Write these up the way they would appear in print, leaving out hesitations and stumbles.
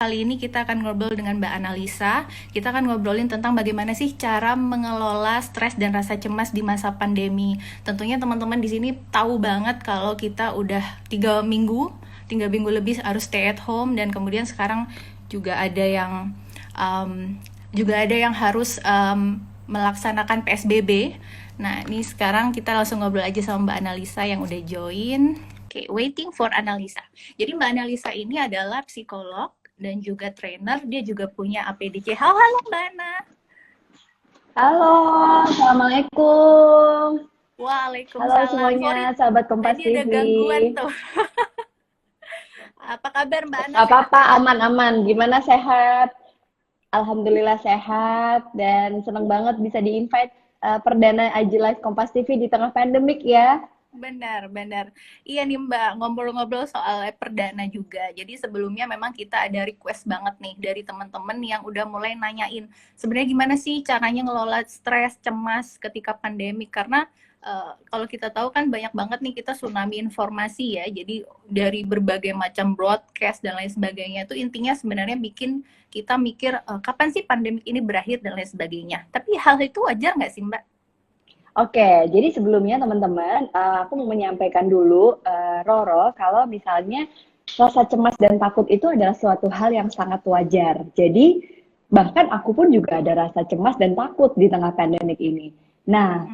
Kali ini kita akan ngobrol dengan Mbak Analisa. Kita akan ngobrolin tentang bagaimana sih cara mengelola stres dan rasa cemas di masa pandemi. Tentunya teman-teman di sini tahu banget kalau kita udah 3 minggu lebih harus stay at home, dan kemudian sekarang juga ada yang harus melaksanakan PSBB. Nah, ini sekarang kita langsung ngobrol aja sama Mbak Analisa yang udah join. Oke, waiting for Analisa. Jadi Mbak Analisa ini adalah psikolog dan juga trainer. Dia juga punya APDC. Halo, halo Mbak Ana. Halo, Assalamualaikum. Halo Waalaikumsalam. Sorry, semuanya, sahabat Kompas tadi ada TV. gangguan tuh. Apa kabar Mbak Ana? Gak Sehat apa-apa, ya? aman-aman. Gimana sehat? Alhamdulillah sehat dan senang banget bisa di-invite perdana IG Live Kompas TV di tengah pandemik ya. Benar, benar. Iya nih Mbak, ngobrol-ngobrol soal perdana juga. Jadi sebelumnya memang kita ada request banget nih dari teman-teman yang udah mulai nanyain sebenarnya gimana sih caranya ngelola stres, cemas ketika pandemi. Karena kalau kita tahu kan banyak banget nih kita tsunami informasi ya. Jadi dari berbagai macam broadcast dan lain sebagainya itu intinya sebenarnya bikin kita mikir kapan sih pandemi ini berakhir dan lain sebagainya. Tapi hal itu wajar nggak sih Mbak? Oke, jadi sebelumnya teman-teman, aku mau menyampaikan dulu, Roro, kalau misalnya rasa cemas dan takut itu adalah suatu hal yang sangat wajar. Jadi, bahkan aku pun juga ada rasa cemas dan takut di tengah pandemik ini. Nah,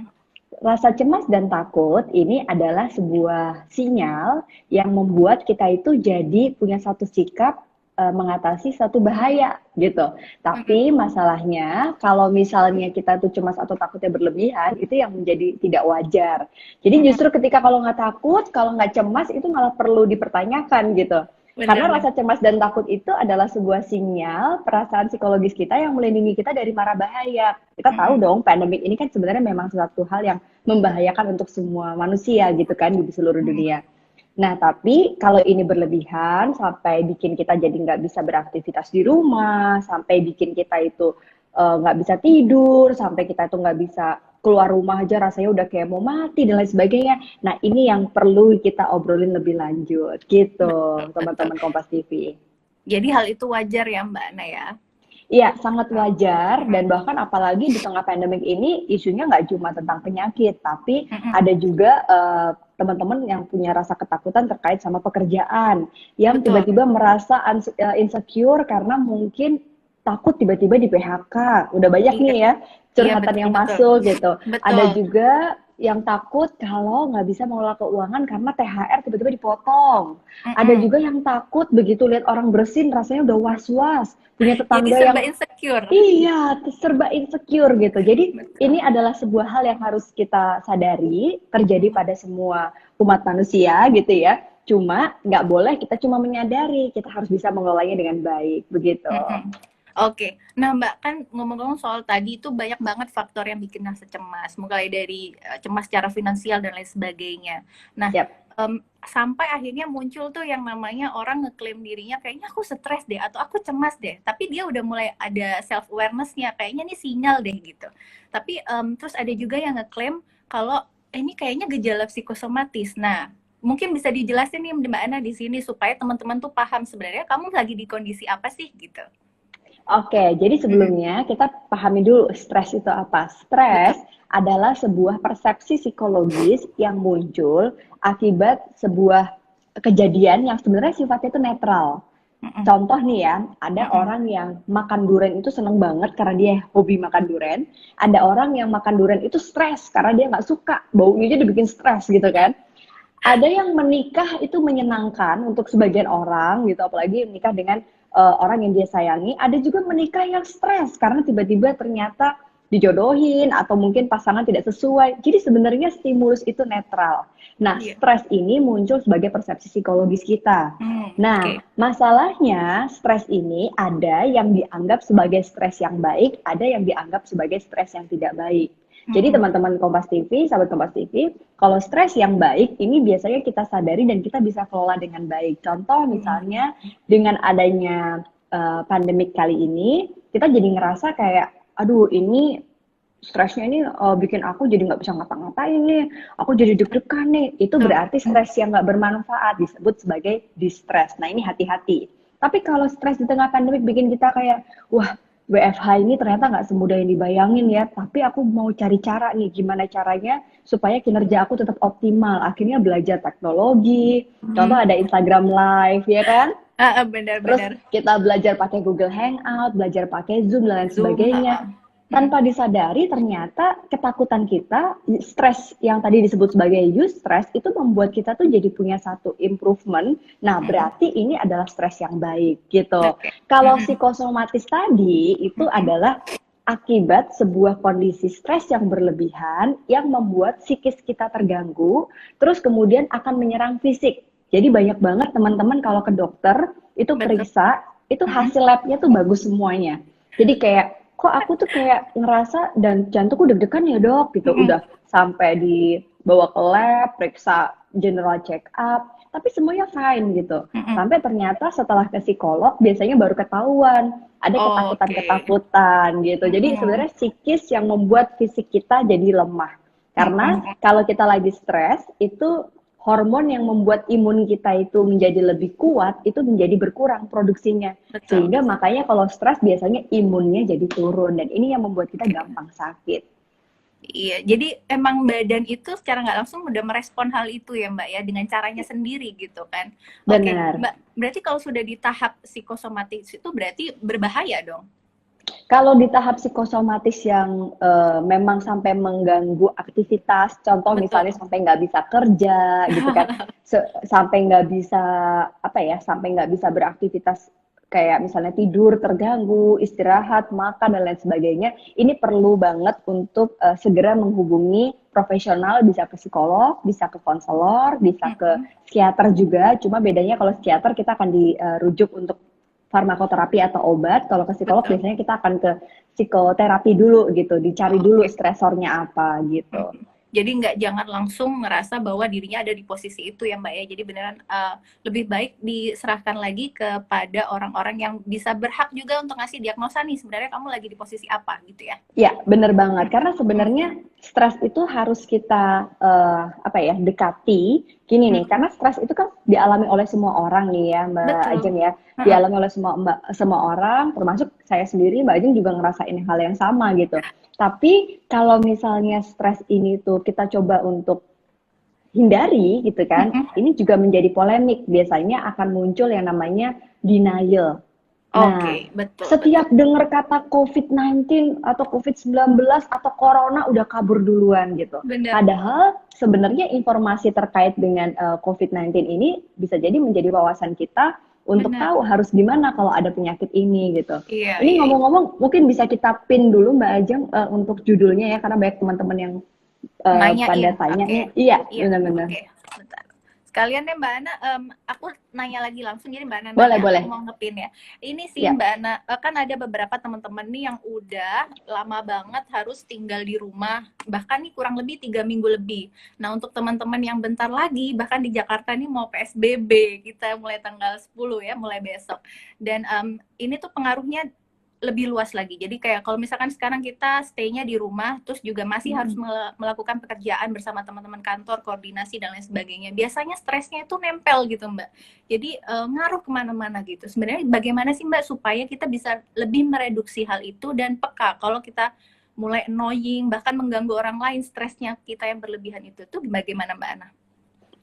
rasa cemas dan takut ini adalah sebuah sinyal yang membuat kita itu jadi punya satu sikap mengatasi satu bahaya gitu. Tapi masalahnya kalau misalnya kita tuh cemas atau takutnya berlebihan, itu yang menjadi tidak wajar. Jadi justru ketika kalau nggak takut, kalau nggak cemas itu malah perlu dipertanyakan gitu. Karena Benar-benar. rasa cemas dan takut itu adalah sebuah sinyal perasaan psikologis kita yang melindungi kita dari mara bahaya. Kita tahu dong, pandemik ini kan sebenarnya memang suatu hal yang membahayakan untuk semua manusia gitu kan di seluruh dunia. Nah, tapi kalau ini berlebihan sampai bikin kita jadi nggak bisa beraktivitas di rumah, sampai bikin kita itu nggak bisa tidur, sampai kita itu nggak bisa keluar rumah aja rasanya udah kayak mau mati dan lain sebagainya. Nah, ini yang perlu kita obrolin lebih lanjut gitu, Betul, betul. teman-teman Kompas TV. Jadi hal itu wajar ya Mbak Ana ya? Iya, sangat Oh. wajar dan bahkan apalagi di tengah pandemik ini isunya nggak cuma tentang penyakit, tapi ada juga teman-teman yang punya rasa ketakutan terkait sama pekerjaan, yang Betul. tiba-tiba merasa insecure karena mungkin takut tiba-tiba di PHK. Udah banyak Iya, nih ya iya curhatan betul yang betul. masuk gitu. Betul. Ada juga yang takut kalau nggak bisa mengelola keuangan karena THR tiba-tiba dipotong. Ada Mm-mm. juga yang takut begitu lihat orang bersin rasanya udah was-was. Punya Jadi tetangga serba yang insecure. iya, serba insecure gitu. Jadi ini Betul. adalah sebuah hal yang harus kita sadari terjadi pada semua umat manusia gitu ya. Cuma nggak boleh kita cuma menyadari, kita harus bisa mengelolanya dengan baik begitu. Mm-mm. Oke, nah Mbak kan ngomong-ngomong soal tadi itu banyak banget faktor yang bikin rasa cemas, mulai dari cemas secara finansial dan lain sebagainya. Nah, Yap. sampai akhirnya muncul tuh yang namanya orang ngeklaim dirinya kayaknya aku stres deh atau aku cemas deh, tapi dia udah mulai ada self awareness-nya, kayaknya ini sinyal deh gitu. Tapi terus ada juga yang ngeklaim kalau ini kayaknya gejala psikosomatis. Nah, mungkin bisa dijelasin nih Mbak Ana di sini supaya teman-teman tuh paham sebenarnya kamu lagi di kondisi apa sih gitu. Oke, jadi Mm-mm. sebelumnya kita pahami dulu stres itu apa. Betul. Stres adalah sebuah persepsi psikologis yang muncul akibat sebuah kejadian yang sebenarnya sifatnya itu netral. Mm-mm. Contoh nih ya, ada Mm-mm. orang yang makan durian itu seneng banget karena dia hobi makan durian. Ada orang yang makan durian itu stres karena dia nggak suka, baunya aja dibikin stres gitu kan. Ada yang menikah itu menyenangkan untuk sebagian orang gitu, apalagi menikah dengan orang yang dia sayangi. Ada juga menikah yang stres karena tiba-tiba ternyata dijodohin atau mungkin pasangan tidak sesuai. Jadi sebenarnya stimulus itu netral. Nah, Iya. stres ini muncul sebagai persepsi psikologis kita. Oke. Nah, masalahnya stres ini ada yang dianggap sebagai stres yang baik, ada yang dianggap sebagai stres yang tidak baik. Jadi Mm-mm. teman-teman Kompas TV, sahabat Kompas TV, kalau stres yang baik ini biasanya kita sadari dan kita bisa kelola dengan baik. Contoh Mm-mm. misalnya dengan adanya pandemik kali ini, kita jadi ngerasa kayak, aduh ini stresnya ini bikin aku jadi nggak bisa ngapa-ngapain nih, aku jadi deg-degan nih. Itu Betul. berarti stres yang nggak bermanfaat disebut sebagai distress. Nah ini hati-hati. Tapi kalau stres di tengah pandemik bikin kita kayak, wah, WFH ini ternyata nggak semudah yang dibayangin ya, tapi aku mau cari cara nih, gimana caranya supaya kinerja aku tetap optimal. Akhirnya belajar teknologi, contoh Hmm. ada Instagram Live, ya kan? Terus Benar-benar kita belajar pakai Google Hangout, belajar pakai Zoom, dan lain Zoom. sebagainya. Mm-mm. Tanpa disadari ternyata ketakutan kita, stres yang tadi disebut sebagai eustress itu membuat kita tuh jadi punya satu improvement. Nah, Mm-mm. berarti ini adalah stres yang baik gitu. Oke. Kalau Mm-mm. psikosomatis tadi itu Mm-mm. adalah akibat sebuah kondisi stres yang berlebihan yang membuat psikis kita terganggu, terus kemudian akan menyerang fisik. Jadi banyak banget teman-teman kalau ke dokter itu Betul. periksa, itu Mm-mm. hasil labnya tuh bagus semuanya. Jadi kayak kok aku tuh kayak ngerasa dan jantungku deg-degan ya dok gitu. Mm-mm. Udah sampai dibawa ke lab, periksa general check up, tapi semuanya fine gitu. Mm-mm. Sampai ternyata setelah ke psikolog biasanya baru ketahuan ada Oke. ketakutan-ketakutan gitu. Jadi Mm-mm. sebenarnya psikis yang membuat fisik kita jadi lemah. Karena Mm-mm. kalau kita lagi stres itu hormon yang membuat imun kita itu menjadi lebih kuat itu menjadi berkurang produksinya. Betul. Sehingga makanya kalau stres biasanya imunnya jadi turun dan ini yang membuat kita Oke. gampang sakit. Iya, jadi emang badan itu secara nggak langsung udah merespon hal itu ya Mbak ya, dengan caranya sendiri gitu kan. Oke, Benar. Mbak, berarti kalau sudah di tahap psikosomatis itu berarti berbahaya dong? Kalau di tahap psikosomatis yang memang sampai mengganggu aktivitas, contoh misalnya Betul. sampai nggak bisa kerja gitu kan, sampai nggak bisa apa ya, sampai nggak bisa beraktivitas kayak misalnya tidur terganggu, istirahat, makan dan lain sebagainya. Ini perlu banget untuk segera menghubungi profesional, bisa ke psikolog, bisa ke konselor, bisa ke Mm-mm. psikiater juga. Cuma bedanya kalau psikiater kita akan dirujuk untuk farmakoterapi atau obat. Kalau ke psikolog Betul. biasanya kita akan ke psikoterapi dulu gitu, dicari dulu Oke. stresornya apa gitu. Mhm. Jadi nggak jangan langsung ngerasa bahwa dirinya ada di posisi itu ya Mbak ya. Jadi beneran lebih baik diserahkan lagi kepada orang-orang yang bisa berhak juga untuk ngasih diagnosa nih sebenarnya kamu lagi di posisi apa gitu ya. Ya, bener banget. Karena sebenarnya Mhm. stres itu harus kita apa ya dekati. Gini nih, Mhm. karena stres itu kan dialami oleh semua orang nih ya, Mbak Betul. Ajeng ya. Heeh. Dialami oleh semua orang, termasuk saya sendiri, Mbak Ajeng juga ngerasain hal yang sama gitu. Tapi kalau misalnya stres ini tuh kita coba untuk hindari gitu kan, Mhm. ini juga menjadi polemik. Biasanya akan muncul yang namanya denial. Oke, Nah, betul betul. setiap dengar kata COVID-19 atau COVID-19 atau Corona udah kabur duluan gitu. Bener. Padahal sebenarnya informasi terkait dengan COVID-19 ini bisa jadi menjadi wawasan kita untuk Bener. tahu harus gimana kalau ada penyakit ini gitu. Iya, Ini iya, iya. ngomong-ngomong mungkin bisa kita pin dulu Mbak Ajeng untuk judulnya ya karena banyak teman-teman yang pada Nanyain, tanya oke. nih. Iya, Iya, benar-benar. oke. Bentar. Sekalian deh Mbak Ana, aku nanya lagi langsung, jadi Mbak Ana Boleh, nanya, aku boleh. mau ngepin ya. Ini sih Ya. Mbak Ana, kan ada beberapa teman-teman nih yang udah lama banget harus tinggal di rumah, bahkan nih kurang lebih 3 minggu lebih. Nah untuk teman-teman yang bentar lagi, bahkan di Jakarta nih mau PSBB, kita mulai tanggal 10 ya, mulai besok. Dan ini tuh pengaruhnya lebih luas lagi. Jadi kayak kalau misalkan sekarang kita stay-nya di rumah, terus juga masih harus melakukan pekerjaan bersama teman-teman kantor, koordinasi dan lain sebagainya. Biasanya stresnya itu nempel gitu Mbak. Jadi ngaruh kemana-mana gitu. Sebenarnya bagaimana sih Mbak supaya kita bisa lebih mereduksi hal itu dan peka kalau kita mulai annoying, bahkan mengganggu orang lain, stresnya kita yang berlebihan itu tuh bagaimana Mbak Ana?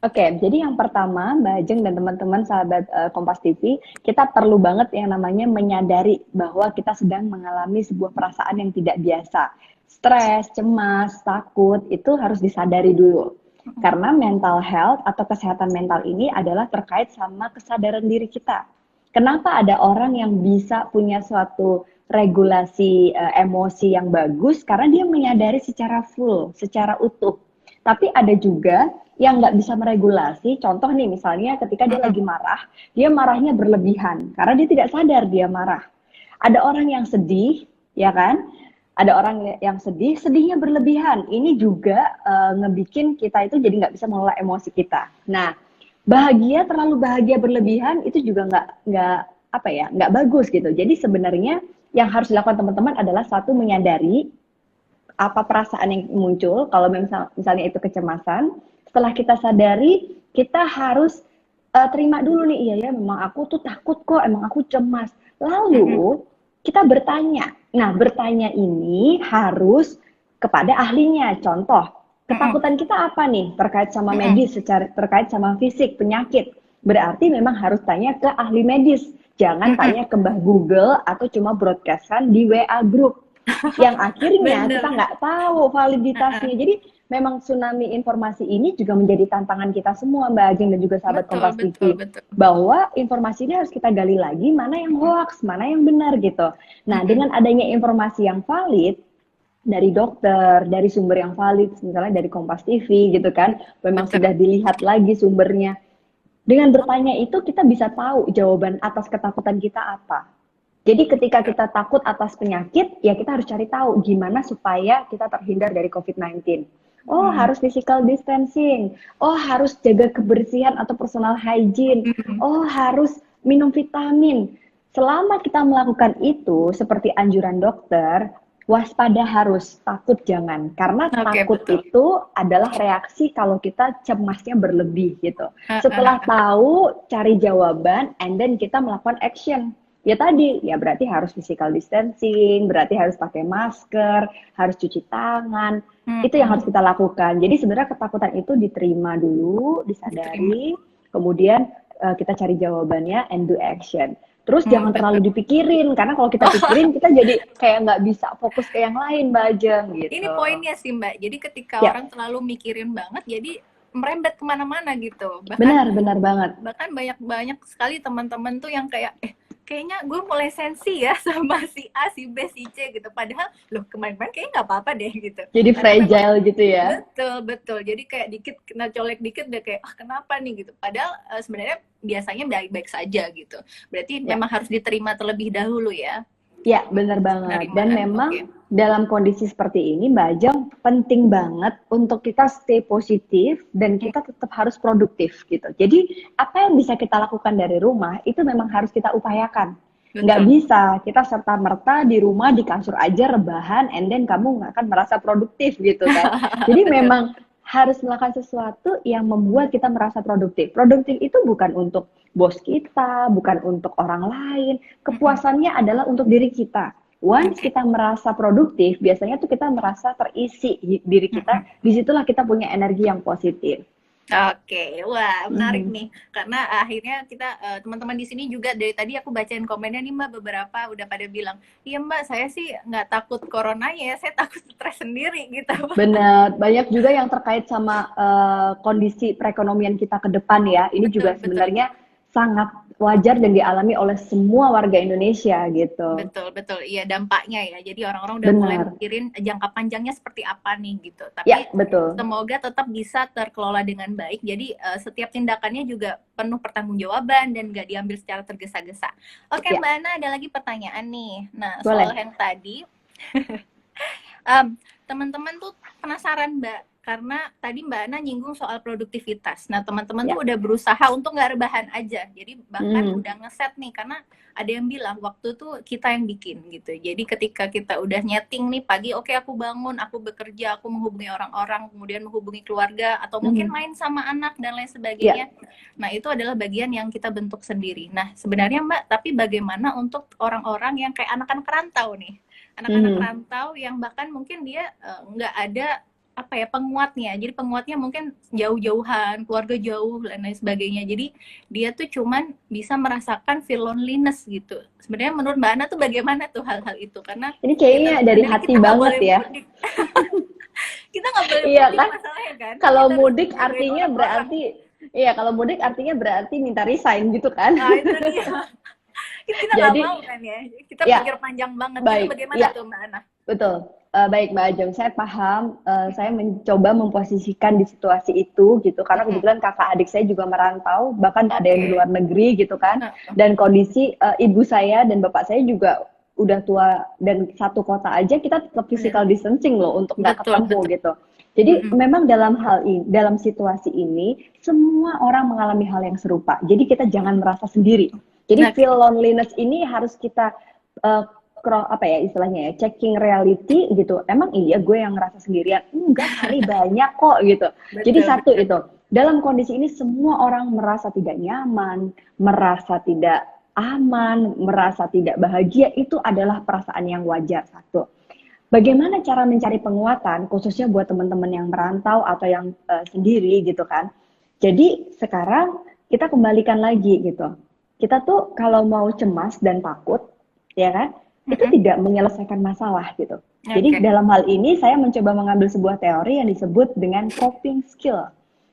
Oke, jadi yang pertama Mbak Ajeng dan teman-teman sahabat Kompas TV, kita perlu banget yang namanya menyadari bahwa kita sedang mengalami sebuah perasaan yang tidak biasa. Stres, cemas, takut, itu harus disadari dulu. Karena mental health atau kesehatan mental ini adalah terkait sama kesadaran diri kita. Kenapa ada orang yang bisa punya suatu regulasi emosi yang bagus? Karena dia menyadari secara full, secara utuh. Tapi ada juga yang nggak bisa meregulasi. Contoh nih, misalnya ketika dia lagi marah, dia marahnya berlebihan karena dia tidak sadar dia marah. Ada orang yang sedih, ya kan? Ada orang yang sedih, sedihnya berlebihan. Ini juga ngebikin kita itu jadi nggak bisa mengelola emosi kita. Nah, bahagia terlalu bahagia berlebihan itu juga nggak apa ya nggak bagus gitu. Jadi sebenarnya yang harus dilakukan teman-teman adalah satu menyadari apa perasaan yang muncul kalau misalnya itu kecemasan. Setelah kita sadari, kita harus terima dulu nih, iya ya memang aku tuh takut kok, emang aku cemas. Mm-mm. Lalu kita bertanya. Nah, bertanya ini harus kepada ahlinya. Contoh, Mm-mm. ketakutan kita apa nih terkait sama Mm-mm. medis, terkait sama fisik, penyakit. Berarti memang harus tanya ke ahli medis. Jangan Mm-mm. tanya ke Mbah Google atau cuma broadcastan di WA group yang akhirnya kita Bener. nggak tahu Heeh. validitasnya. Jadi memang tsunami informasi ini juga menjadi tantangan kita semua, Mbak Ajeng dan juga sahabat Betul, Kompas betul, TV. betul. Bahwa informasi ini harus kita gali lagi mana yang Mm-mm. hoax, mana yang benar gitu. Nah, Mm-mm. dengan adanya informasi yang valid dari dokter, dari sumber yang valid, misalnya dari Kompas TV gitu kan, memang Betul. sudah dilihat lagi sumbernya. Dengan bertanya itu kita bisa tahu jawaban atas ketakutan kita apa. Jadi ketika Betul. kita takut atas penyakit, ya kita harus cari tahu gimana supaya kita terhindar dari COVID-19. Oh, Mm. harus physical distancing. Oh, harus jaga kebersihan atau personal hygiene. Mm. Oh, harus minum vitamin. Selama kita melakukan itu seperti anjuran dokter, waspada harus, takut jangan. Karena Oke, takut betul. itu adalah reaksi kalau kita cemasnya berlebih gitu. Setelah Heeh. tahu, cari jawaban, and then kita melakukan action. Ya tadi, ya berarti harus physical distancing, berarti harus pakai masker, harus cuci tangan. Itu yang harus Mm-mm. kita lakukan. Jadi sebenarnya ketakutan itu diterima dulu, Diterima. disadari, kemudian kita cari jawabannya and do action. Terus jangan Betul. terlalu dipikirin, karena kalau kita pikirin kita jadi kayak nggak bisa fokus ke yang lain, Mbak Ajeng Ini gitu. poinnya sih Mbak. Jadi ketika Ya, orang terlalu mikirin banget, jadi merembet kemana-mana gitu. Bahkan benar, benar banget. bahkan banyak sekali teman-teman tuh yang kayak kayaknya gue mulai sensi ya sama si A, si B, si C gitu. Padahal loh kemarin-kemarin kayaknya nggak apa-apa deh gitu. Jadi Karena memang fragile gitu ya. betul betul. Jadi kayak dikit kena colek dikit udah kayak kenapa nih gitu. Padahal sebenarnya biasanya baik-baik saja gitu. Berarti Ya. memang harus diterima terlebih dahulu ya. Ya, benar banget. Dan Penerimaan. memang Oke. dalam kondisi seperti ini, Mbak Ajeng, penting banget untuk kita stay positif dan kita tetap harus produktif gitu. Jadi, apa yang bisa kita lakukan dari rumah, itu memang harus kita upayakan. Nggak Betul. bisa kita serta-merta di rumah, di kasur aja rebahan, and then kamu nggak akan merasa produktif gitu kan. Jadi Betul. memang harus melakukan sesuatu yang membuat kita merasa produktif. Produktif itu bukan untuk bos kita, bukan untuk orang lain. Kepuasannya adalah untuk diri kita. Once Oke. kita merasa produktif, biasanya tuh kita merasa terisi diri kita. Disitulah kita punya energi yang positif. Oke, wah menarik Mhm. nih. Karena akhirnya kita teman-teman di sini juga dari tadi aku bacain komennya nih Mbak, beberapa udah pada bilang, iya Mbak saya sih nggak takut coronanya ya, saya takut stres sendiri gitu. Benar, banyak juga yang terkait sama kondisi perekonomian kita ke depan ya. Ini juga Betul, betul. sebenarnya sangat wajar dan dialami oleh semua warga Indonesia gitu. Betul, betul. Iya dampaknya ya. Jadi orang-orang udah mulai Benar. mikirin jangka panjangnya seperti apa nih gitu. Ya, Tapi betul. semoga tetap bisa terkelola dengan baik. Jadi setiap tindakannya juga penuh pertanggungjawaban dan nggak diambil secara tergesa-gesa. Oke Ya, Mbak Ana, ada lagi pertanyaan nih. Nah, soal boleh. yang tadi, teman-teman tuh penasaran Mbak, karena tadi Mbak Ana nyinggung soal produktivitas. Nah, teman-teman Ya. tuh udah berusaha untuk nggak rebahan aja. Jadi bahkan Hmm. udah ngeset nih, karena ada yang bilang waktu tuh kita yang bikin gitu. Jadi ketika kita udah nyeting nih pagi, oke aku bangun, aku bekerja, aku menghubungi orang-orang, kemudian menghubungi keluarga, atau mungkin Mhm. main sama anak dan lain Ya. sebagainya. Nah, itu adalah bagian yang kita bentuk sendiri. Nah, sebenarnya Mbak, tapi bagaimana untuk orang-orang yang kayak anak-anak rantau nih? Anak-anak Mhm. rantau yang bahkan mungkin dia nggak ada apa ya penguatnya, jadi penguatnya mungkin jauh-jauhan, keluarga jauh dan lain sebagainya. Jadi dia tuh cuman bisa merasakan feel loneliness gitu. Sebenarnya menurut Mbak Ana tuh bagaimana tuh hal-hal itu? Karena Ini kita kayaknya dari sendiri hati kita nggak banget boleh ya. mudik, kita nggak boleh Iya mudik kan? masalahnya kan. Kalau Kita harus mudik jagain artinya orang-orang. berarti, iya kalau mudik artinya berarti minta resign gitu kan. Nah itu dia. Kita nggak Jadi, mau kan ya. Kita ya pikir panjang banget. Itu baik, bagaimana ya tuh Mbak Ana? betul. Baik Mbak Ajeng, saya paham. Saya mencoba memposisikan di situasi itu gitu, karena kebetulan kakak adik saya juga merantau, bahkan ada yang di Oke. luar negeri gitu kan. Dan kondisi ibu saya dan bapak saya juga udah tua dan satu kota aja kita tetap physical distancing loh untuk nggak Betul, ketemu betul. gitu. Jadi memang dalam hal ini, dalam situasi ini, semua orang mengalami hal yang serupa. Jadi kita jangan merasa sendiri. Jadi Oke. feel loneliness ini harus kita apa ya istilahnya ya, checking reality gitu. Emang iya gue yang ngerasa sendirian? Enggak kali, banyak kok gitu. Jadi Betul, satu betul. itu, dalam kondisi ini semua orang merasa tidak nyaman, merasa tidak aman, merasa tidak bahagia, itu adalah perasaan yang wajar. Satu. Bagaimana cara mencari penguatan, khususnya buat teman-teman yang merantau atau yang sendiri gitu kan. Jadi sekarang kita kembalikan lagi gitu. Kita tuh kalau mau cemas dan takut, ya kan, itu tidak menyelesaikan masalah gitu. Jadi dalam hal ini saya mencoba mengambil sebuah teori yang disebut dengan coping skill.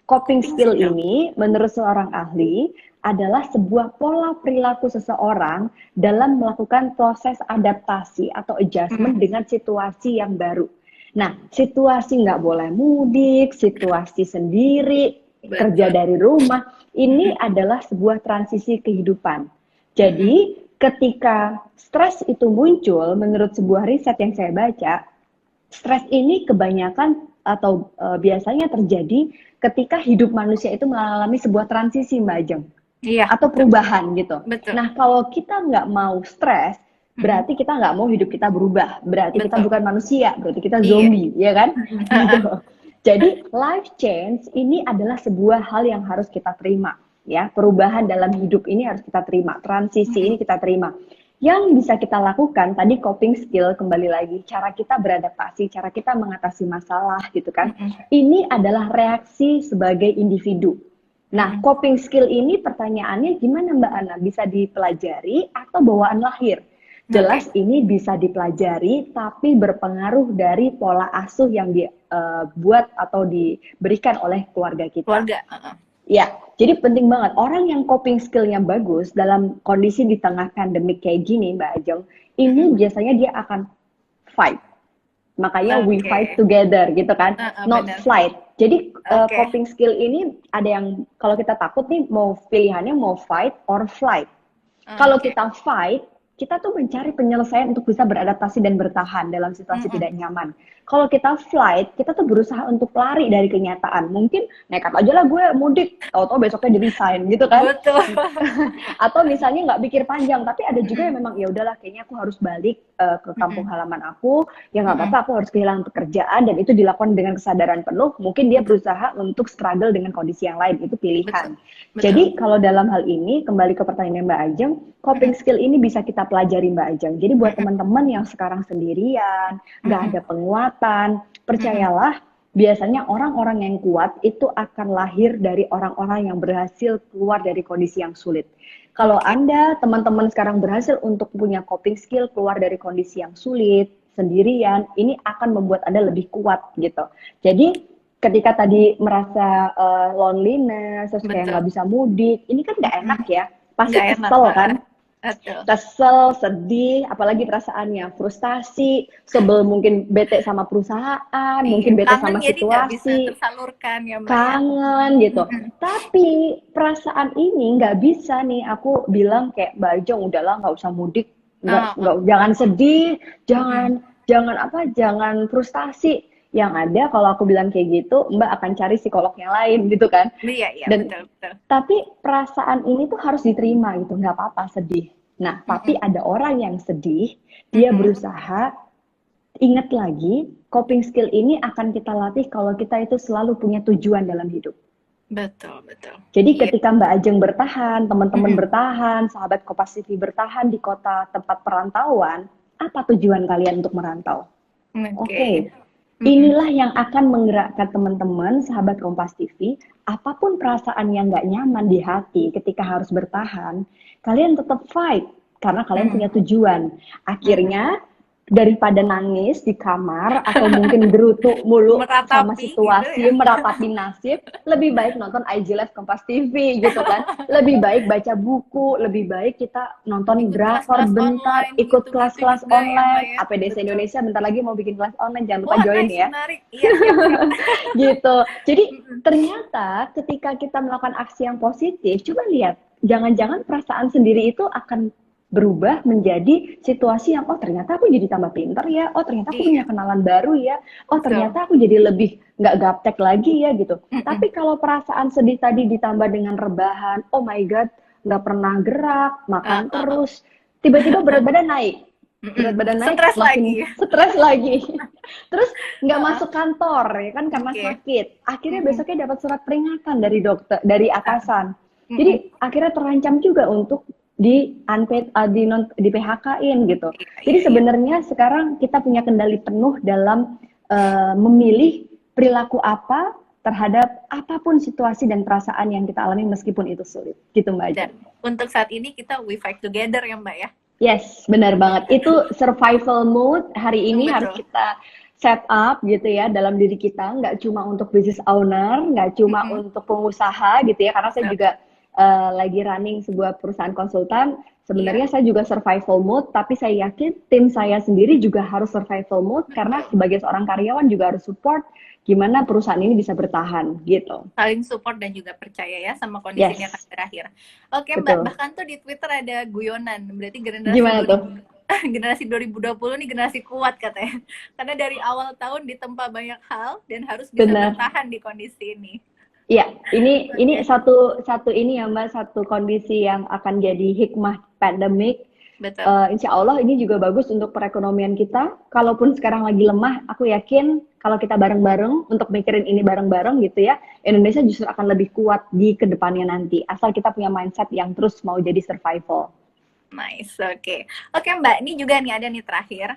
Coping skill ini menurut seorang ahli adalah sebuah pola perilaku seseorang dalam melakukan proses adaptasi atau adjustment dengan situasi yang baru. Nah, situasi nggak boleh mudik, situasi sendiri, kerja dari rumah, ini adalah sebuah transisi kehidupan. Jadi, ketika stres itu muncul, menurut sebuah riset yang saya baca, stres ini kebanyakan atau biasanya terjadi ketika hidup manusia itu mengalami sebuah transisi, Mbak Ajeng. Iya, atau perubahan gitu. Betul. Nah, kalau kita nggak mau stres, berarti kita nggak mau hidup kita berubah. Berarti kita bukan manusia, berarti kita zombie, ya kan? Gitu. Jadi, life change ini adalah sebuah hal yang harus kita terima. Ya, perubahan dalam hidup ini harus kita terima. Transisi ini kita terima. Yang bisa kita lakukan, tadi coping skill, kembali lagi, cara kita beradaptasi, cara kita mengatasi masalah gitu kan. Ini adalah reaksi sebagai individu. Nah, coping skill ini pertanyaannya gimana Mbak Ana? Bisa dipelajari atau bawaan lahir? Jelas ini bisa dipelajari, tapi berpengaruh dari pola asuh yang dibuat atau diberikan oleh keluarga kita. Keluarga. Ya, jadi penting banget. Orang yang coping skill-nya bagus dalam kondisi di tengah pandemik kayak gini, Mbak Ajeng, ini biasanya dia akan fight. Makanya we fight together gitu kan, not flight. Jadi coping skill ini ada yang kalau kita takut nih mau pilihannya mau fight or flight. Kalau kita fight, kita tuh mencari penyelesaian untuk bisa beradaptasi dan bertahan dalam situasi tidak nyaman. Kalau kita flight, kita tuh berusaha untuk lari dari kenyataan. Mungkin nekat aja lah gue mudik, tahu-tahu besoknya di-resign gitu kan. Betul. Atau misalnya nggak pikir panjang, tapi ada juga yang memang ya udahlah kayaknya aku harus balik ke kampung halaman aku, ya nggak apa-apa aku harus kehilangan pekerjaan dan itu dilakukan dengan kesadaran penuh. Mungkin dia berusaha untuk struggle dengan kondisi yang lain, itu pilihan. Betul. Jadi kalau dalam hal ini, kembali ke pertanyaan Mbak Ajeng, coping skill ini bisa kita pelajari Mbak Ajeng. Jadi buat teman-teman yang sekarang sendirian, nggak ada penguatan, percayalah biasanya orang-orang yang kuat itu akan lahir dari orang-orang yang berhasil keluar dari kondisi yang sulit. Kalau Anda, teman-teman sekarang berhasil untuk punya coping skill, keluar dari kondisi yang sulit, sendirian, ini akan membuat Anda lebih kuat gitu. Jadi ketika tadi merasa loneliness, terus kayak nggak bisa mudik, ini kan nggak enak ya. Pasti kesel kan? Kesel, sedih, apalagi perasaannya frustasi, sebel, mungkin bete sama perusahaan, mungkin bete sama situasi, tersalurkan ya Mbak. Kangen gitu. Tapi perasaan ini nggak bisa nih aku bilang kayak Mbak Ajeng udahlah nggak usah mudik, jangan sedih, jangan frustasi. Yang ada kalau aku bilang kayak gitu, Mbak akan cari psikolog yang lain gitu kan. Iya, betul. Tapi perasaan ini tuh harus diterima gitu, nggak apa-apa sedih. Nah, tapi ada orang yang sedih, dia berusaha, ingat lagi, coping skill ini akan kita latih kalau kita itu selalu punya tujuan dalam hidup. Betul. Jadi ketika Mbak Ajeng bertahan, teman-teman bertahan, sahabat Kompas TV bertahan di kota tempat perantauan, apa tujuan kalian untuk merantau? Oke. Inilah yang akan menggerakkan teman-teman, sahabat Kompas TV, apapun perasaan yang nggak nyaman di hati ketika harus bertahan, kalian tetap fight, karena kalian punya tujuan. Akhirnya, daripada nangis di kamar, atau mungkin gerutu mulu sama situasi, gitu ya? Meratapi nasib, lebih baik nonton IG Live Kompas TV, gitu kan. Lebih baik baca buku, lebih baik kita nonton drakor bentar, ikut kelas-kelas online, ya, APDC betul. Indonesia bentar lagi mau bikin kelas online, jangan lupa join ya. Iya, gitu. Jadi ternyata ketika kita melakukan aksi yang positif, coba lihat, jangan-jangan perasaan sendiri itu akan berubah menjadi situasi yang ternyata aku jadi tambah pinter ya, ternyata aku punya kenalan baru ya, ternyata aku jadi lebih nggak gaptek lagi ya gitu. Tapi kalau perasaan sedih tadi ditambah dengan rebahan, oh my god, nggak pernah gerak, makan terus, tiba-tiba berat badan naik, makin stres lagi. Terus nggak Heeh, masuk kantor ya kan karena oke. sakit. Akhirnya Mm-mm. besoknya dapat surat peringatan dari dokter, dari Ah, atasan. mm-mm. Jadi akhirnya terancam juga untuk di unpaid, di non di PHK-in gitu. Iya, Jadi iya, iya. sebenarnya sekarang kita punya kendali penuh dalam memilih perilaku apa terhadap apapun situasi dan perasaan yang kita alami meskipun itu sulit. Gitu Mbak Ajeng. Dan untuk saat ini kita we fight together ya Mbak ya. Yes, benar banget. Itu survival mode hari ini harus Betul. kita set up gitu ya dalam diri kita. Nggak cuma untuk business owner, nggak cuma Mm-mm. untuk pengusaha gitu ya. Karena saya Betul. juga lagi running sebuah perusahaan konsultan. Iya, Sebenarnya saya juga survival mode, tapi saya yakin tim saya sendiri juga harus survival mode karena betul. sebagai seorang karyawan juga harus support gimana perusahaan ini bisa bertahan gitu. Saling support dan juga percaya ya sama kondisi ini akan Yes, berakhir. Oke Mbak, betul. bahkan tuh di Twitter ada guyonan, berarti generasi Gimana tuh? 2000 generasi 2020 nih generasi kuat katanya. Karena dari awal tahun ditempa banyak hal dan harus bisa Benar. bertahan di kondisi ini. Iya, ini Oke, satu satu ini ya Mbak, satu kondisi yang akan jadi hikmah pandemik. betul. Insya Allah ini juga bagus untuk perekonomian kita. Kalaupun sekarang lagi lemah, aku yakin kalau kita bareng-bareng untuk mikirin ini bareng-bareng gitu ya, Indonesia justru akan lebih kuat di kedepannya nanti. Asal kita punya mindset yang terus mau jadi survival. Nice, oke. Oke Mbak, ini juga nih ada nih terakhir.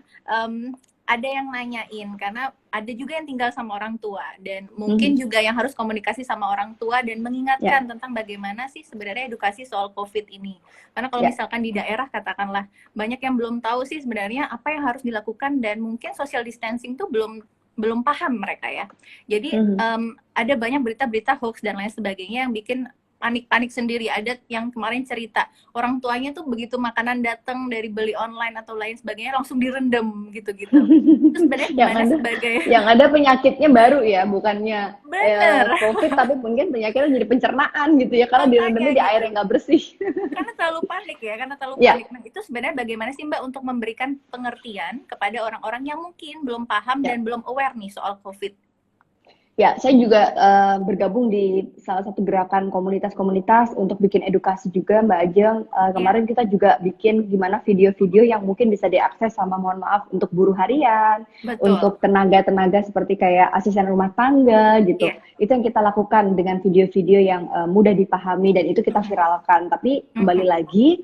Ada yang nanyain karena ada juga yang tinggal sama orang tua dan mungkin Mhm. juga yang harus komunikasi sama orang tua dan Ya, mengingatkan tentang bagaimana sih sebenarnya edukasi soal COVID ini. Karena kalau ya. misalkan di daerah katakanlah banyak yang belum tahu sih sebenarnya apa yang harus dilakukan dan mungkin social distancing tuh belum belum paham mereka ya. Jadi Mhm. ada banyak berita-berita hoax dan lain sebagainya yang bikin panik-panik sendiri. Ada yang kemarin cerita orang tuanya tuh begitu makanan datang dari beli online atau lain sebagainya langsung direndam gitu-gitu. Itu sebenarnya Yang gimana ada sebagai yang ada penyakitnya baru ya, bukannya bener, COVID tapi mungkin penyakitnya jadi pencernaan gitu ya karena makanya direndamnya di air gitu. yang nggak bersih. Karena terlalu panik ya, karena terlalu Ya, panik. Nah, itu sebenarnya bagaimana sih Mbak untuk memberikan pengertian kepada orang-orang yang mungkin belum paham ya. dan belum aware nih soal COVID? Ya, saya juga bergabung di salah satu gerakan komunitas-komunitas untuk bikin edukasi juga, Mbak Ajeng. Iya, Kemarin kita juga bikin gimana video-video yang mungkin bisa diakses sama, mohon maaf, untuk buruh harian, betul. untuk tenaga-tenaga seperti kayak asisten rumah tangga gitu. Iya. Itu yang kita lakukan dengan video-video yang mudah dipahami dan itu kita Mm-mm. viralkan. Tapi kembali Mm-mm. lagi,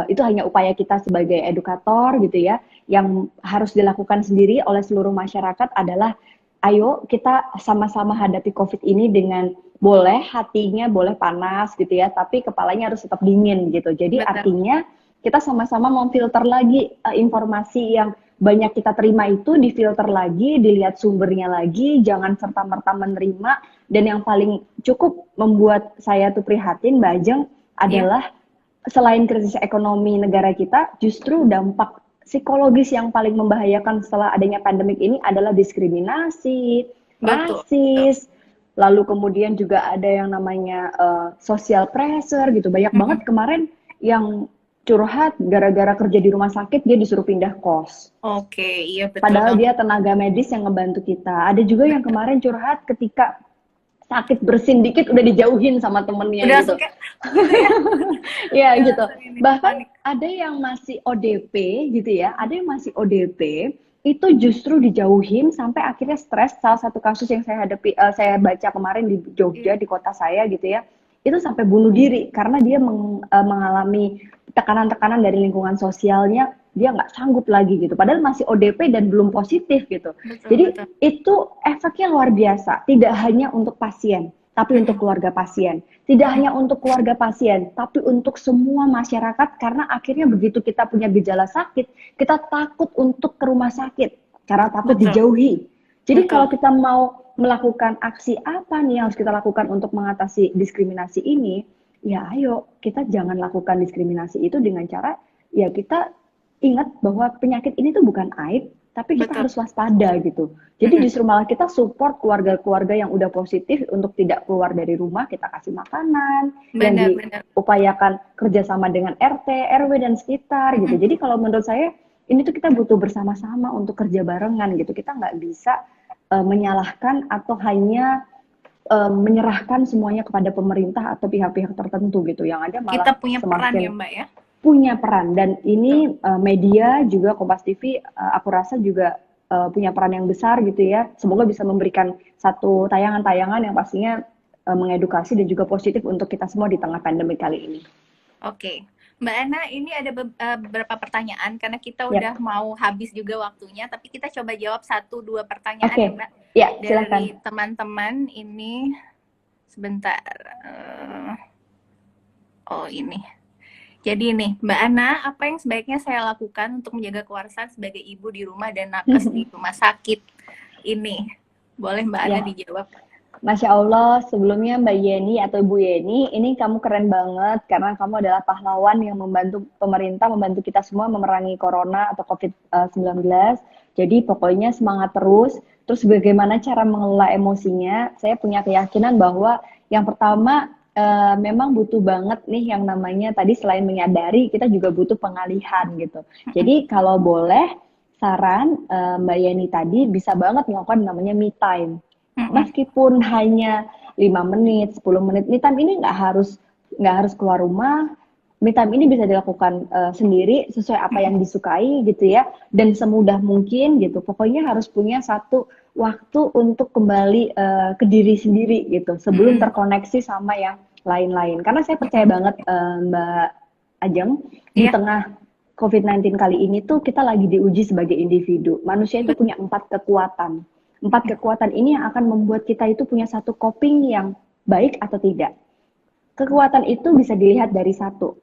itu hanya upaya kita sebagai edukator gitu ya, yang harus dilakukan sendiri oleh seluruh masyarakat adalah ayo kita sama-sama hadapi COVID ini dengan boleh hatinya boleh panas gitu ya, tapi kepalanya harus tetap dingin gitu. Jadi Betul. artinya kita sama-sama memfilter lagi informasi yang banyak kita terima itu difilter lagi, dilihat sumbernya lagi, jangan serta-merta menerima. Dan yang paling cukup membuat saya tuh prihatin, Mbak Ajeng, Iya, adalah selain krisis ekonomi negara kita, justru dampak psikologis yang paling membahayakan setelah adanya pandemik ini adalah diskriminasi, betul. Betul. rasis, lalu kemudian juga ada yang namanya social pressure gitu. Banyak banget Mm-mm. kemarin yang curhat gara-gara kerja di rumah sakit dia disuruh pindah kos. Oke, iya betul Padahal banget. dia tenaga medis yang ngebantu kita. Ada juga yang Betul. kemarin curhat ketika sakit bersin dikit udah dijauhin sama temennya Udah gitu. langsung kayak gitu ya. Ya Udah gitu. langsung ini Bahkan panik. ada yang masih ODP gitu ya, ada yang masih ODP itu justru dijauhin sampai akhirnya stres. Salah satu kasus yang saya hadapi, saya baca kemarin di Jogja Iya, di kota saya gitu ya, itu sampai bunuh diri karena dia mengalami tekanan-tekanan dari lingkungan sosialnya, dia nggak sanggup lagi gitu. Padahal masih ODP dan belum positif gitu. betul Jadi betul. itu efeknya luar biasa, tidak hanya untuk pasien, tapi untuk Mm-mm. keluarga pasien. Tidak Mm-mm. hanya untuk keluarga pasien, tapi untuk semua masyarakat karena akhirnya begitu kita punya gejala sakit, kita takut untuk ke rumah sakit karena takut Betul, dijauhi. Jadi kalau betul. kita mau melakukan aksi apa nih yang harus kita lakukan untuk mengatasi diskriminasi ini, ya ayo kita jangan lakukan diskriminasi itu dengan cara ya kita ingat bahwa penyakit ini tuh bukan aib, tapi kita Betul. harus waspada gitu. Jadi Mm-mm. justru malah kita support keluarga-keluarga yang udah positif untuk tidak keluar dari rumah, kita kasih makanan, yang Benar-benar. diupayakan kerjasama dengan RT, RW, dan sekitar gitu. Mm-mm. Jadi kalau menurut saya, ini tuh kita butuh bersama-sama untuk kerja barengan gitu. Kita nggak bisa menyalahkan atau hanya menyerahkan semuanya kepada pemerintah atau pihak-pihak tertentu gitu. Yang ada malah Kita punya peran ya semakin Mbak ya. punya peran dan Betul. ini media juga Kompas TV aku rasa juga punya peran yang besar gitu ya. Semoga bisa memberikan satu tayangan-tayangan yang pastinya mengedukasi dan juga positif untuk kita semua di tengah pandemi kali ini. Oke, Mbak Ana, ini ada beberapa pertanyaan karena kita udah Yap. mau habis juga waktunya, tapi kita coba jawab 1-2 pertanyaan ya, Oke, Mbak, ya dari silakan. teman-teman ini. Sebentar. Oh, ini. Jadi nih, Mbak Ana, apa yang sebaiknya saya lakukan untuk menjaga kewarasan sebagai ibu di rumah dan nakes di rumah sakit ini? Boleh Mbak Ana Ya, dijawab? Masya Allah, sebelumnya Mbak Yeni atau Bu Yeni, ini kamu keren banget karena kamu adalah pahlawan yang membantu pemerintah, membantu kita semua memerangi Corona atau COVID-19. Jadi pokoknya semangat terus. Terus bagaimana cara mengelola emosinya? Saya punya keyakinan bahwa yang pertama memang butuh banget nih yang namanya tadi selain menyadari, kita juga butuh pengalihan gitu. Jadi kalau boleh, saran Mbak Yeni tadi bisa banget melakukan namanya me time. Meskipun hanya 5 menit, 10 menit, me time ini nggak harus keluar rumah. Me time ini bisa dilakukan sendiri sesuai apa yang disukai gitu ya, dan semudah mungkin gitu. Pokoknya harus punya satu waktu untuk kembali ke diri sendiri gitu, sebelum terkoneksi sama yang lain-lain. Karena saya percaya banget Mbak Ajeng, di Iya, tengah COVID-19 kali ini tuh kita lagi diuji sebagai individu. Manusia itu punya 4 kekuatan. 4 kekuatan ini yang akan membuat kita itu punya satu coping yang baik atau tidak. Kekuatan itu bisa dilihat dari satu.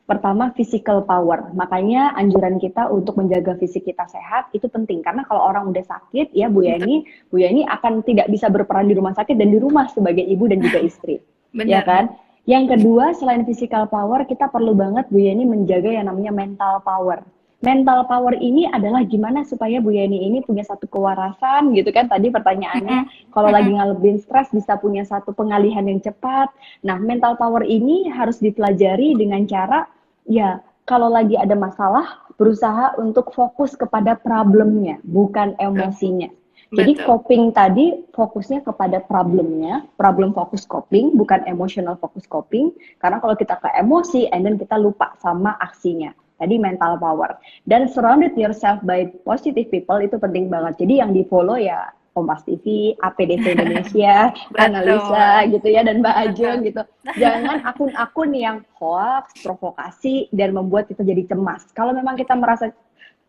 Pertama, physical power. Makanya anjuran kita untuk menjaga fisik kita sehat itu penting. Karena kalau orang udah sakit, ya Bu Yani akan tidak bisa berperan di rumah sakit dan di rumah sebagai ibu dan juga istri. Ya benar, benar. kan? Yang kedua, selain physical power, kita perlu banget Bu Yani menjaga yang namanya mental power. Mental power ini adalah gimana supaya Bu Yani ini punya satu kewarasan gitu kan, tadi pertanyaannya, kalau lagi ngalamin stres bisa punya satu pengalihan yang cepat. Nah, mental power ini harus dipelajari dengan cara, ya kalau lagi ada masalah, berusaha untuk fokus kepada problemnya, bukan emosinya. Jadi Betul. coping tadi fokusnya kepada problemnya, problem fokus coping, bukan emotional fokus coping. Karena kalau kita ke emosi, and then kita lupa sama aksinya. Tadi mental power. Dan surrounded yourself by positive people itu penting banget. Jadi yang di follow ya Kompas TV, APDC Indonesia, Analisa Betul. gitu ya, dan Mbak Ajeng Betul. gitu. Jangan akun-akun yang hoax, provokasi, dan membuat kita jadi cemas. Kalau memang kita merasa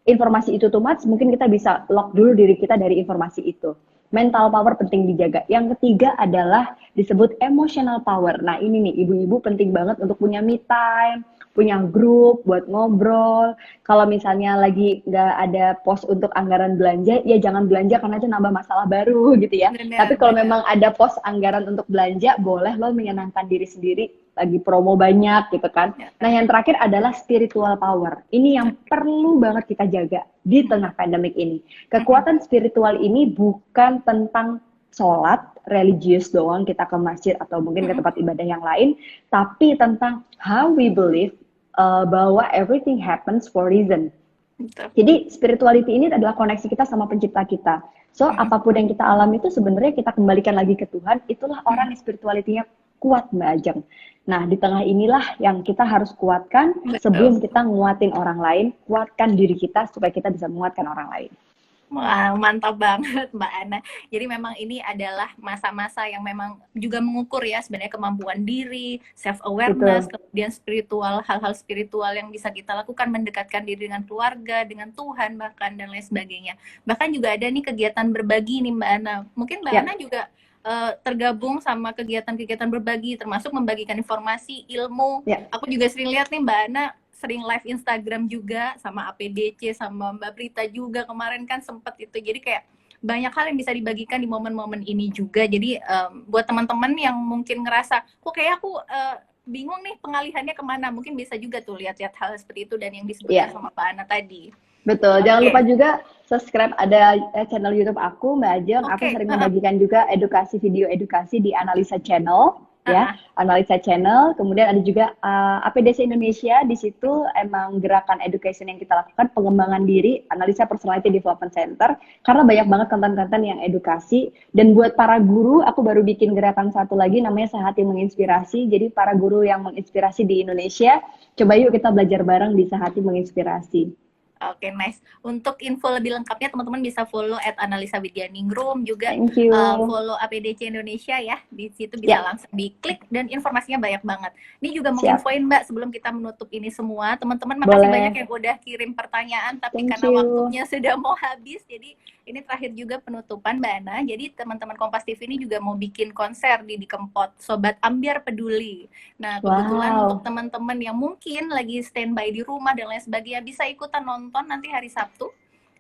informasi itu too much, mungkin kita bisa lock dulu diri kita dari informasi itu. Mental power penting dijaga. Yang ketiga adalah disebut emotional power. Nah ini nih, ibu-ibu penting banget untuk punya me time, punya grup buat ngobrol. Kalau misalnya lagi nggak ada pos untuk anggaran belanja, ya jangan belanja karena itu nambah masalah baru gitu ya. Tapi Benar, kalau benar. memang ada pos anggaran untuk belanja, boleh lo menyenangkan diri sendiri, lagi promo banyak gitu kan. Nah, yang terakhir adalah spiritual power. Ini yang perlu banget kita jaga di tengah pandemik ini. Kekuatan spiritual ini bukan tentang sholat, religius doang, kita ke masjid atau mungkin ke tempat ibadah yang lain, tapi tentang how we believe bahwa everything happens for reason. Betul. Jadi spirituality ini adalah koneksi kita sama pencipta kita. So apapun yang kita alami itu sebenarnya kita kembalikan lagi ke Tuhan. Itulah orang yang spirituality-nya kuat, Mbak Ajeng. Nah di tengah inilah yang kita harus kuatkan Betul. sebelum kita nguatin orang lain. Kuatkan diri kita supaya kita bisa menguatkan orang lain. Wah, mantap banget Mbak Ana. Jadi memang ini adalah masa-masa yang memang juga mengukur ya sebenarnya kemampuan diri, self awareness, Betul. kemudian spiritual, hal-hal spiritual yang bisa kita lakukan, mendekatkan diri dengan keluarga, dengan Tuhan bahkan dan lain sebagainya. Bahkan juga ada nih kegiatan berbagi nih Mbak Ana. Mungkin Mbak Ya, Ana juga tergabung sama kegiatan-kegiatan berbagi, termasuk membagikan informasi, ilmu. ya. Aku juga sering lihat nih Mbak Ana sering live Instagram juga sama APDC sama Mbak Prita juga kemarin kan sempet itu, jadi kayak banyak hal yang bisa dibagikan di momen-momen ini juga. Jadi buat teman-teman yang mungkin ngerasa kok kayak aku bingung nih pengalihannya kemana, mungkin bisa juga tuh lihat-lihat hal seperti itu dan yang disebutkan Ya. sama Pak Ana tadi. Betul, jangan lupa Oke. juga subscribe ada channel YouTube aku, Mbak Ajeng. Aku Oke. sering membagikan juga edukasi, video edukasi di Analisa Channel, ya, Analisa Channel. Kemudian ada juga APDC Indonesia. Di situ emang gerakan education yang kita lakukan, pengembangan diri, Analisa Personality Development Center. Karena banyak banget konten-konten yang edukasi. Dan buat para guru, aku baru bikin gerakan satu lagi namanya Sehati Menginspirasi. Jadi para guru yang menginspirasi di Indonesia, coba yuk kita belajar bareng di Sehati Menginspirasi. Oke, nice. Untuk info lebih lengkapnya teman-teman bisa follow @analisa_widya_ningrum, juga Thank you. follow APDC Indonesia ya. Di situ bisa Ya, langsung diklik dan informasinya banyak banget. Ini juga mau siap. infoin Mbak sebelum kita menutup ini semua, teman-teman makasih banyak Boleh. yang udah kirim pertanyaan, tapi Thank karena you. waktunya sudah mau habis, jadi ini terakhir juga penutupan Mbak Ana. Jadi teman-teman Kompas TV ini juga mau bikin konser di Kempot, Sobat Ambiar Peduli. Nah, kebetulan untuk Wow. teman-teman yang mungkin lagi standby di rumah dan lain sebagainya bisa ikutan nonton nanti hari Sabtu.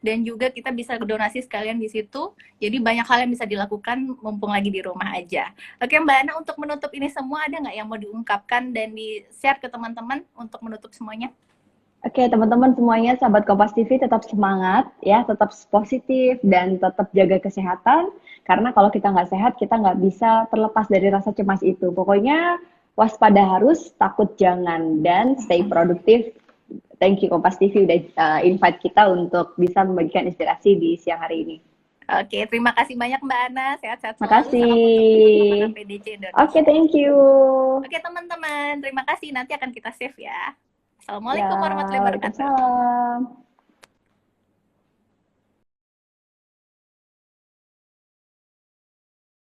Dan juga kita bisa donasi sekalian di situ. Jadi banyak hal yang bisa dilakukan mumpung lagi di rumah aja. Oke Mbak Ana, untuk menutup ini semua ada nggak yang mau diungkapkan dan di-share ke teman-teman untuk menutup semuanya? Oke, teman-teman semuanya, sahabat Kompas TV tetap semangat ya, tetap positif dan tetap jaga kesehatan. Karena kalau kita nggak sehat, kita nggak bisa terlepas dari rasa cemas itu. Pokoknya waspada harus, takut jangan, dan stay produktif. Thank you Kompas TV udah invite kita untuk bisa membagikan inspirasi di siang hari ini. Oke, terima kasih banyak Mbak Ana. Sehat-sehat selalu. Salam untuk teman-teman Makasih. APDC Oke, Indonesia. thank you. Oke teman-teman, terima kasih. Nanti akan kita save ya. Ya, Assalamualaikum warahmatullahi wabarakatuh. Waalaikumsalam.